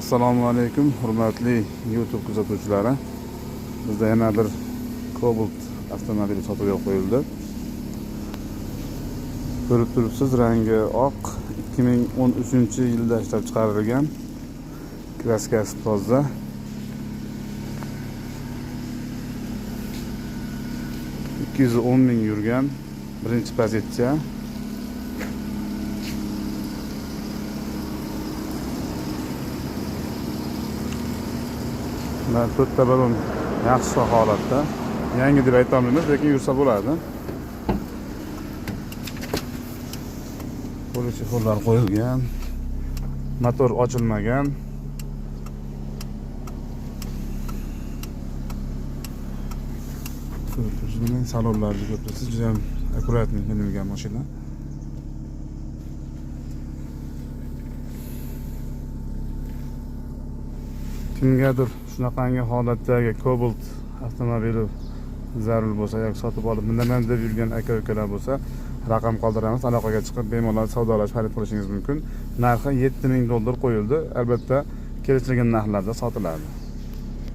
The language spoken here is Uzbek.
Assalomu alaykum, hurmatli YouTube kuzatuvchilari. Bizda yana bir Cobalt avtomobili sotuvga qo'yildi. Ko'rib turibsiz, rangi oq, 2013-yilda ishlab chiqarilgan. Kraskasi toza. $210,000 yurgan, birinchi pozitsiya. To'rtta balon yaxshi holatda. Yangi deb ayta olmaymiz, lekin yursa bo'ladi. Politsiyalar qo'yilgan. Motor ochilmagan. Ko'rib salonlarni ko'rasiz, juda ham akkuratni qilingan mashina. Kimgadir shunaqangi holatdagi Cobalt avtomobili zarur bo'lsa yoki sotib olib bundan deb yurgan aka-ukalar bo'lsa, raqam qoldiramiz, aloqaga chiqib bemalol savdolash, xarid qilishingiz mumkin. Narxi $7,000 qo'yildi. Albatta, kelishilgan narxlarda sotiladi.